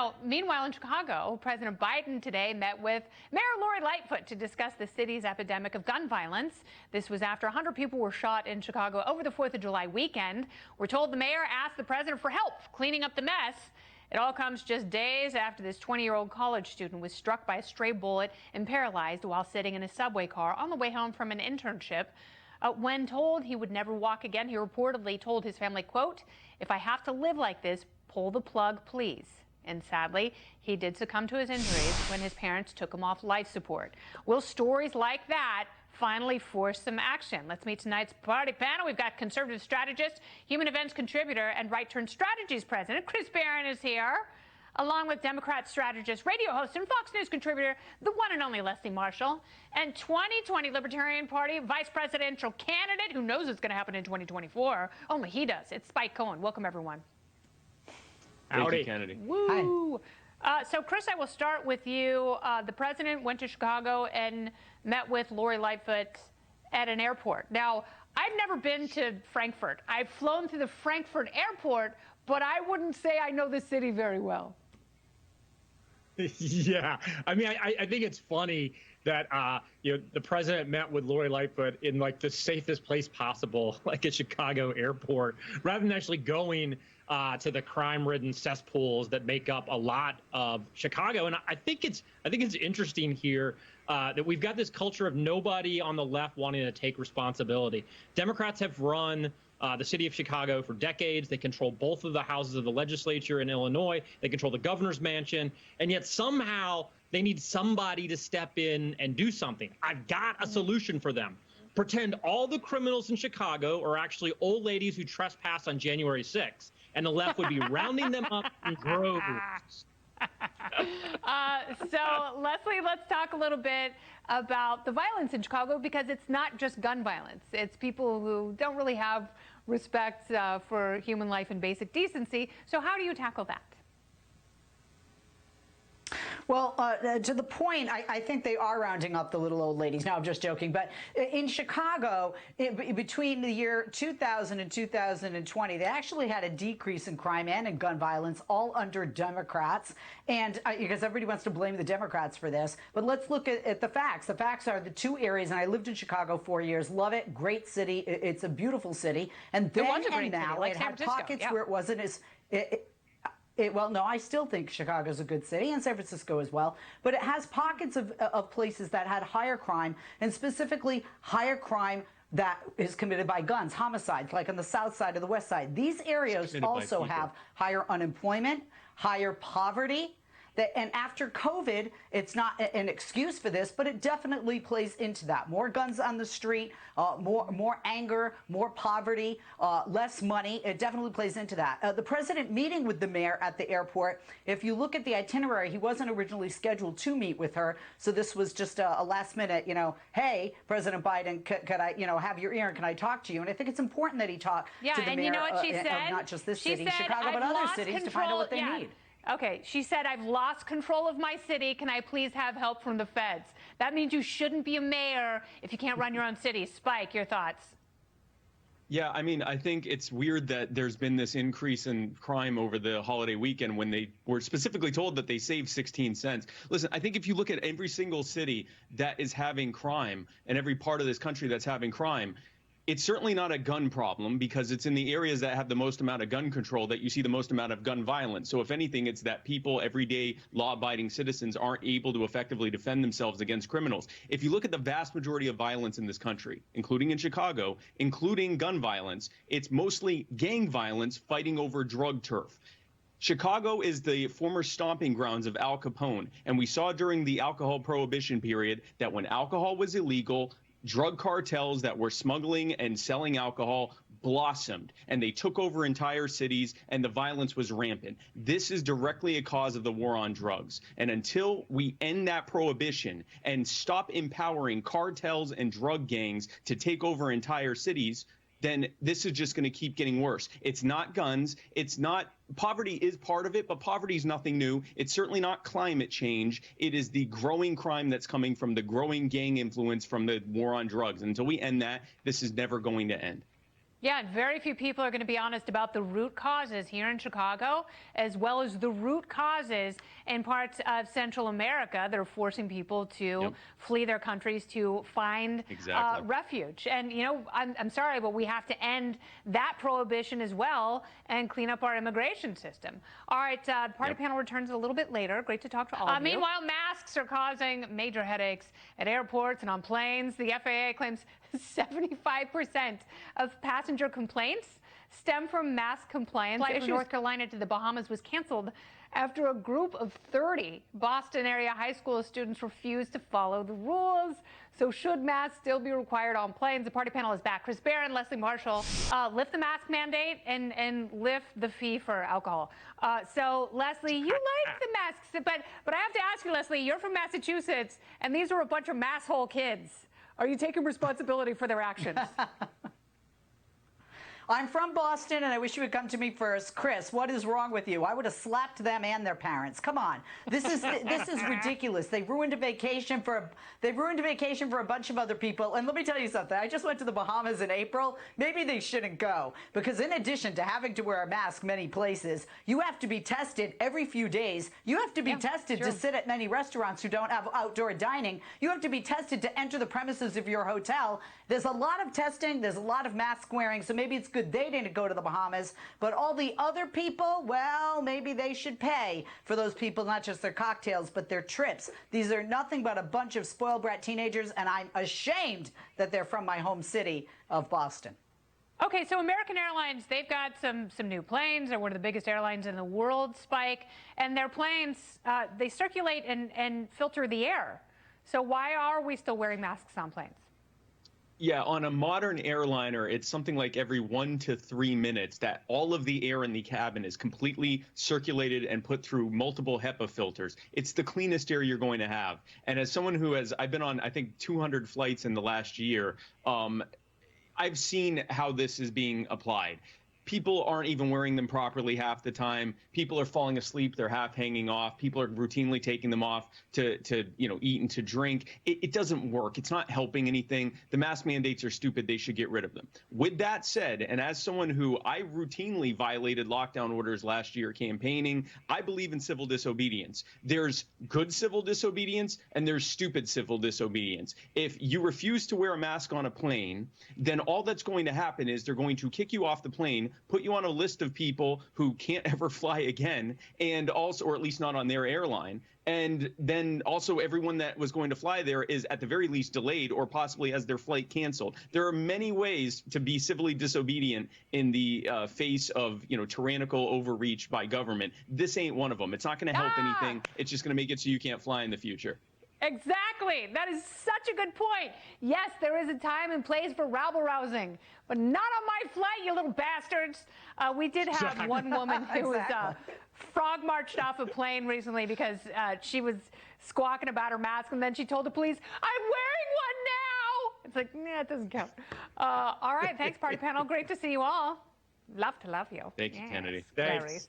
Now, meanwhile in Chicago, President Biden today met with Mayor Lori Lightfoot to discuss the city's epidemic of gun violence. This was after 100 people were shot in Chicago over the 4th of July weekend. We're told the mayor asked the president for help cleaning up the mess. It all comes just days after this 20-year-old college student was struck by a stray bullet and paralyzed while sitting in a subway car on the way home from an internship. When told he would never walk again, he reportedly told his family, quote, "If I have to live like this, pull the plug, please." And sadly, he did succumb to his injuries when his parents took him off life support. Will stories like that finally force some action? Let's meet tonight's party panel. We've got conservative strategist, human events contributor, and Right Turn Strategies president Chris Barron is here, along with Democrat strategist, radio host, and Fox News contributor, the one and only Leslie Marshall, and 2020 Libertarian Party vice presidential candidate who knows what's going to happen in 2024. Only he does. It's Spike Cohen. Welcome, everyone. Howdy, Kennedy. Woo! So, Chris, I will start with you. The president went to Chicago and met with Lori Lightfoot at an airport. Now, I've never been to Frankfurt. I've flown through the Frankfurt airport, but I wouldn't say I know the city very well. Yeah, I mean, I think it's funny that the president met with Lori Lightfoot in like the safest place possible, like at Chicago airport, rather than actually going to the crime-ridden cesspools that make up a lot of Chicago. And I think it's interesting here that we've got this culture of nobody on the left wanting to take responsibility. Democrats have run the city of Chicago for decades. They control both of the houses of the legislature in Illinois. They control the governor's mansion. And yet somehow they need somebody to step in and do something. I've got a solution for them. Pretend all the criminals in Chicago are actually old ladies who trespassed on January 6th, and the left would be rounding them up in droves. So, Leslie, let's talk a little bit about the violence in Chicago, because it's not just gun violence. It's people who don't really have respect for human life and basic decency. So how do you tackle that? Well, to the point, I think they are rounding up the little old ladies. No, I'm just joking. But in Chicago, between the year 2000 and 2020, they actually had a decrease in crime and in gun violence, all under Democrats. And because everybody wants to blame the Democrats for this. But let's look at the facts. The facts are the two areas, and I lived in Chicago 4 years, love it, great city. It's a beautiful city. And then and now, it had pockets where it wasn't as... Well, no, I still think Chicago's a good city, and San Francisco as well. But it has pockets of places that had higher crime, and specifically higher crime that is committed by guns, homicides, like on the south side or the west side. These areas also have higher unemployment, higher poverty. And after COVID, it's not an excuse for this, but it definitely plays into that. More guns on the street, more anger, more poverty, less money. It definitely plays into that. The president meeting with the mayor at the airport, if you look at the itinerary, he wasn't originally scheduled to meet with her. So this was just a last minute, hey, President Biden, could I, have your ear and can I talk to you? And I think it's important that he talk to the mayor, you know what she said? Of not just this city, said, Chicago, but other cities to find out what they need. Okay, she said, "I've lost control of my city. Can I please have help from the feds?" That means you shouldn't be a mayor if you can't run your own city. Spike, your thoughts? Yeah, I mean, I think it's weird that there's been this increase in crime over the holiday weekend when they were specifically told that they saved 16 cents. Listen, I think if you look at every single city that is having crime and every part of this country that's having crime, it's certainly not a gun problem, because it's in the areas that have the most amount of gun control that you see the most amount of gun violence. So if anything, it's that people, everyday law-abiding citizens, aren't able to effectively defend themselves against criminals. If you look at the vast majority of violence in this country, including in Chicago, including gun violence, it's mostly gang violence fighting over drug turf. Chicago is the former stomping grounds of Al Capone, and we saw during the alcohol prohibition period that when alcohol was illegal, drug cartels that were smuggling and selling alcohol blossomed, and they took over entire cities, and the violence was rampant. This is directly a cause of the war on drugs. And until we end that prohibition and stop empowering cartels and drug gangs to take over entire cities, then this is just going to keep getting worse. It's not guns. It's not poverty is part of it, but poverty is nothing new. It's certainly not climate change. It is the growing crime that's coming from the growing gang influence from the war on drugs. And until we end that, this is never going to end. Yeah, and very few people are going to be honest about the root causes here in Chicago, as well as the root causes in parts of Central America that are forcing people to flee their countries to find refuge. And, you know, I'm sorry, but we have to end that prohibition as well and clean up our immigration system. All right, the party panel returns a little bit later. Great to talk to all of you. Meanwhile, masks are causing major headaches at airports and on planes. The FAA claims 75% of passenger complaints stem from mask compliance. Flight from North Carolina to the Bahamas was canceled after a group of 30 Boston area high school students refused to follow the rules. So should masks still be required on planes? The party panel is back. Chris Barron, Leslie Marshall, lift the mask mandate and lift the fee for alcohol. So Leslie, you like the masks, but I have to ask you, Leslie, you're from Massachusetts, and these are a bunch of masshole kids. Are you taking responsibility for their actions? I'm from Boston, and I wish you would come to me first. Chris, what is wrong with you? I would have slapped them and their parents. Come on, this is ridiculous. They've ruined a vacation for a bunch of other people. And let me tell you something. I just went to the Bahamas in April. Maybe they shouldn't go, because in addition to having to wear a mask many places, you have to be tested every few days. You have to be tested to sit at many restaurants who don't have outdoor dining. You have to be tested to enter the premises of your hotel. There's a lot of testing. There's a lot of mask wearing. So maybe it's good they didn't go to the Bahamas, but all the other people, well, maybe they should pay for those people, not just their cocktails, but their trips. These are nothing but a bunch of spoiled brat teenagers, and I'm ashamed that they're from my home city of Boston. Okay, so American Airlines, they've got some new planes. They're one of the biggest airlines in the world, Spike, and their planes, they circulate and filter the air. So why are we still wearing masks on planes? Yeah, on a modern airliner, it's something like every 1 to 3 minutes that all of the air in the cabin is completely circulated and put through multiple HEPA filters. It's the cleanest air you're going to have. And as someone who I've been on, I think, 200 flights in the last year, I've seen how this is being applied. People aren't even wearing them properly half the time. People are falling asleep. They're half hanging off. People are routinely taking them off to eat and to drink. It doesn't work. It's not helping anything. The mask mandates are stupid. They should get rid of them. With that said, and as someone who I routinely violated lockdown orders last year campaigning, I believe in civil disobedience. There's good civil disobedience and there's stupid civil disobedience. If you refuse to wear a mask on a plane, then all that's going to happen is they're going to kick you off the plane, put you on a list of people who can't ever fly again, and also, or at least not on their airline. And then also everyone that was going to fly there is at the very least delayed or possibly has their flight canceled. There are many ways to be civilly disobedient in the face of, tyrannical overreach by government. This ain't one of them. It's not going to help anything. It's just going to make it so you can't fly in the future. Exactly. That is such a good point. Yes, there is a time and place for rabble-rousing, but not on my flight, you little bastards. We did have one woman who was frog marched off a plane recently because she was squawking about her mask, and then she told the police, "I'm wearing one now." It's like, nah, it doesn't count. All right, thanks, party panel. Great to see you all. Love to love you. Thank you, Kennedy. Thanks.